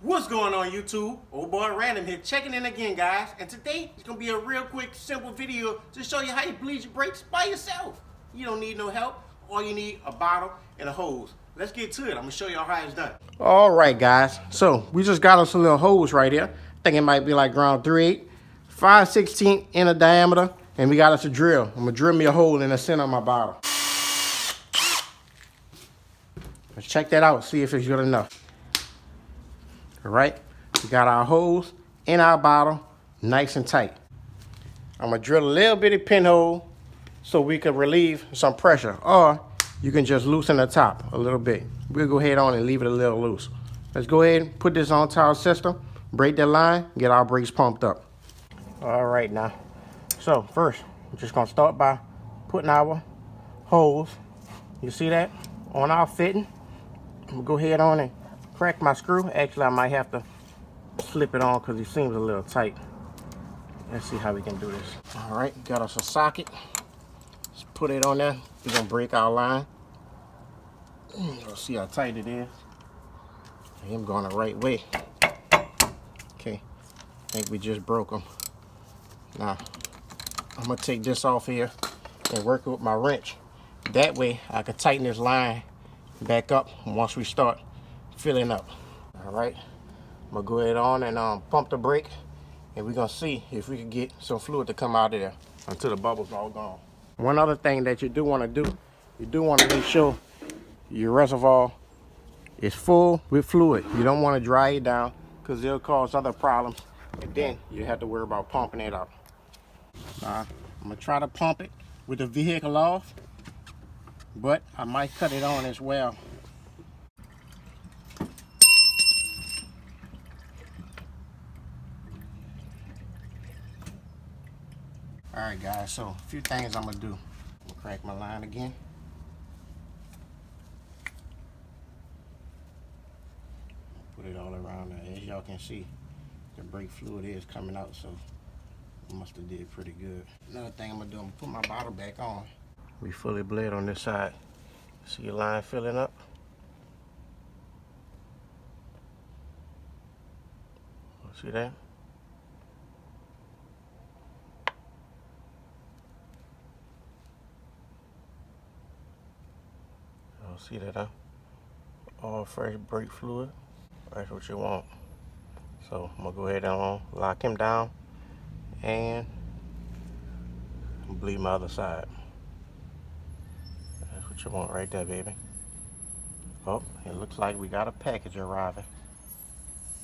What's going on YouTube? Old boy Random here, checking in again, guys. And today it's gonna be a real quick, simple video to show you how you bleed your brakes by yourself. You don't need no help. All you need a bottle and a hose. Let's get to it. I'm gonna show y'all how it's done. All right, guys. So we just got us a little hose right here. I think it might be like around 3/8, 5/16 in a diameter, and we got us a drill. I'm gonna drill me a hole in the center of my bottle. Let's check that out. See if it's good enough. All right, we got our hose in our bottle, nice and tight. I'm gonna drill a little bitty pinhole so we can relieve some pressure, or you can just loosen the top a little bit. We'll go ahead on and leave it a little loose. Let's go ahead and put this onto our system, break that line, get our brakes pumped up. All right now, so first, we're just gonna start by putting our hose, you see that, on our fitting. I'm gonna go ahead on and crack my screw. Actually, I might have to slip it on because it seems a little tight. Let's see how we can do this. All right, got us a socket. Let's put it on there. We're gonna break our line. Let's see how tight it is. I'm going the right way. Okay, I think we just broke them. Now, I'm gonna take this off here and work with my wrench. That way, I can tighten this line back up once we start filling up. All right, I'm gonna go ahead on and pump the brake, and we're gonna see if we can get some fluid to come out of there until the bubbles all gone. One other thing that you do want to do, you do want to make sure your reservoir is full with fluid. You don't want to dry it down because it'll cause other problems, and then you have to worry about pumping it out. I'm gonna try to pump it with the vehicle off, but I might cut it on as well. All right, guys, so a few things I'm gonna do. I'm gonna crack my line again. Put it all around there. As y'all can see, the brake fluid is coming out, so it must have did pretty good. Another thing I'm gonna do, I'm gonna put my bottle back on. We fully bled on this side. See your line filling up? See that? See that, huh? All fresh brake fluid. That's what you want. So I'm gonna go ahead and lock him down and bleed my other side. That's what you want right there, baby. Oh, it looks like we got a package arriving.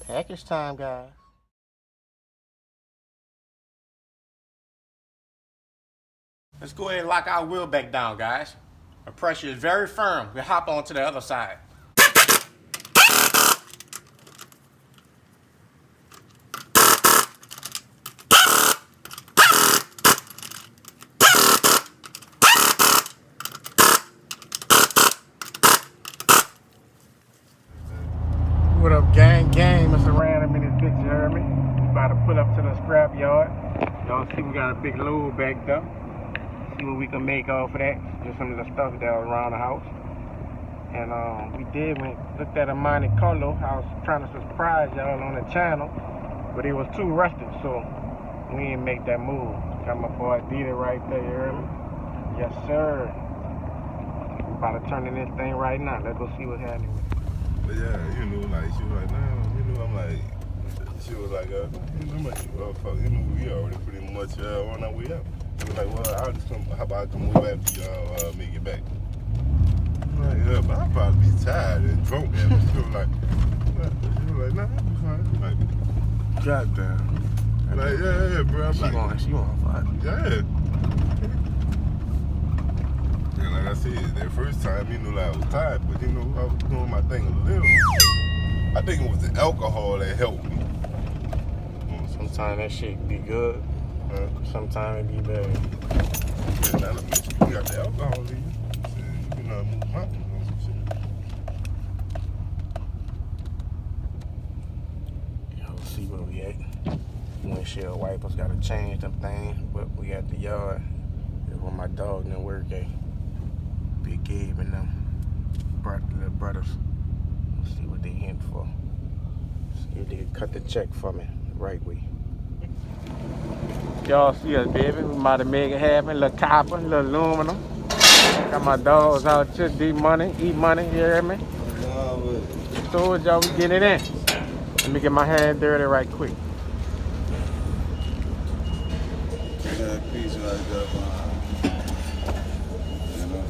Package time, guys. Let's go ahead and lock our wheel back down, guys. The pressure is very firm. We'll hop on to the other side. What up, gang? Mr. Random in this bitch, you heard me? We about to pull up to the scrap yard. Y'all see we got a big load back there. See what we can make off of that. Just some of the stuff that was around the house. And we looked at a Monte Carlo. I was trying to surprise y'all on the channel, but it was too rusted, so we didn't make that move. Got my boy Gbody right there, you heard me? Yes, sir. We about to turn in this thing right now. Let's go see what's happening with it. But yeah, you know, like she was like, nah, you know, I'm like, she was like, fuck, you know, we already pretty much on our way up. She was like, well, I'll just come, how about I come way back to y'all, make it back. I'm like, yeah, but I'll probably be tired and drunk. And she was like, nah, I'll be fine. I'm like, goddamn. Like, yeah, bro. I'm like, she want to fight. yeah. And like I said, that first time, you know, like I was tired, but you know, I was doing my thing a little. I think it was the alcohol that helped me. Sometimes that shit be good. Sometimes it be bad. Yeah, now you got the alcohol in you. So you can move mountains on some shit. Y'all see where we at. Windshield wipers gotta change them things, but we at the yard. That's where my dog didn't work at. Big Gabe and them little brothers. Let's see what they in for. See You need to cut the check for me the right way. Y'all see us, baby. We might have made it happen. Little copper, little aluminum. Got my dogs out here, D money, eat money, you hear me? Told y'all we get it in. Let me get my hand dirty right quick. That piece right there, you know.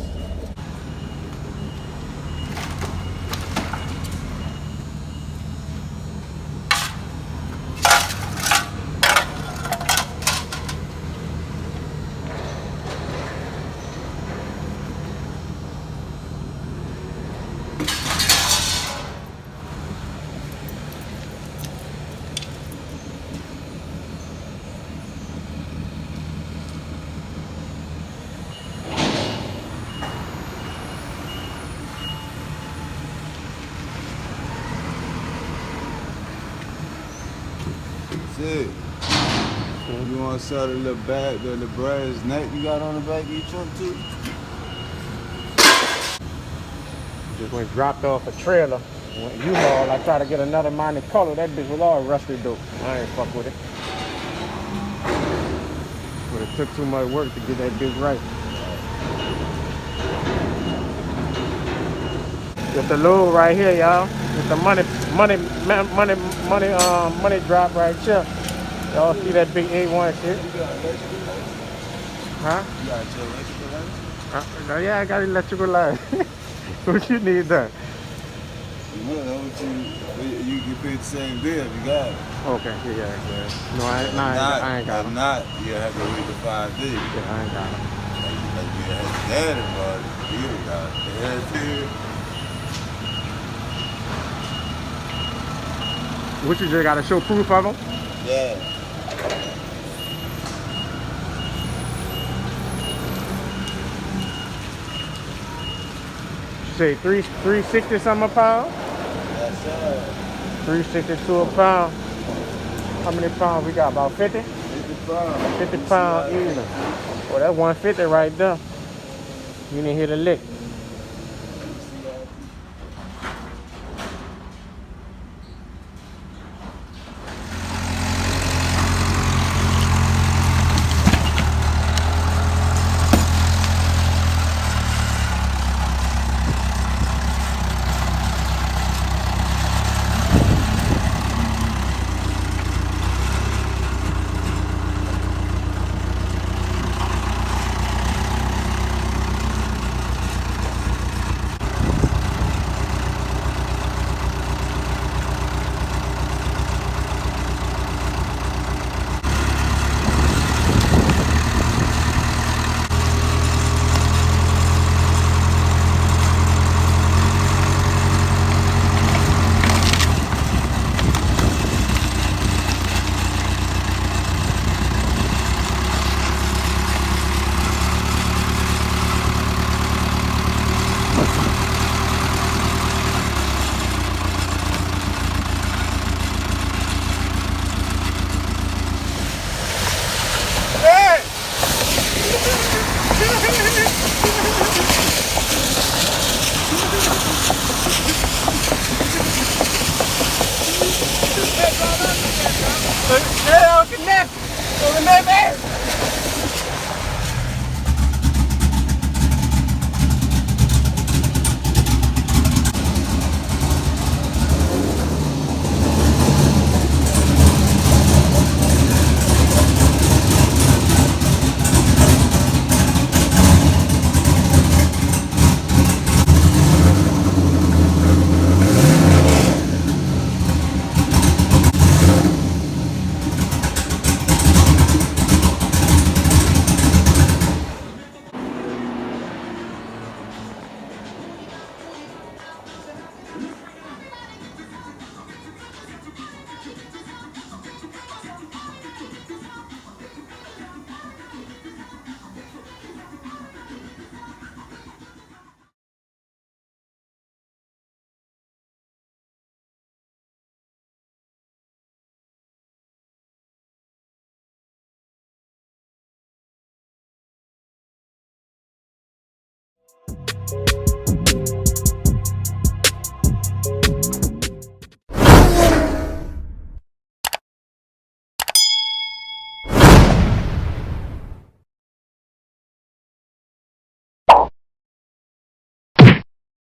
Shit. You want to sell the little bag, the brass neck you got on the back of your truck too? Just went dropped off a trailer. U-Haul, I tried to get another minor color. That bitch was all rusty though. I ain't fuck with it. But it took too much work to get that bitch right. With the load right here, y'all. With the money drop right here. Y'all see that big A1 shit? Huh? You got your electrical lights? Yeah, I got electrical line. What you need done? You know what you can pay the same bill if you got it. Okay, yeah. No, I ain't got If them. not, you have to wait the 5 days. Yeah, I ain't got them. Like you had dad about it, you got it. They had to. What you just got to show proof of them? Yeah. You say 360 something a pound? Yes, sir. 360 to a pound. How many pounds we got? About 50? 50 pounds. 50 pounds even. Well, that's 150 right there. You didn't hit a lick.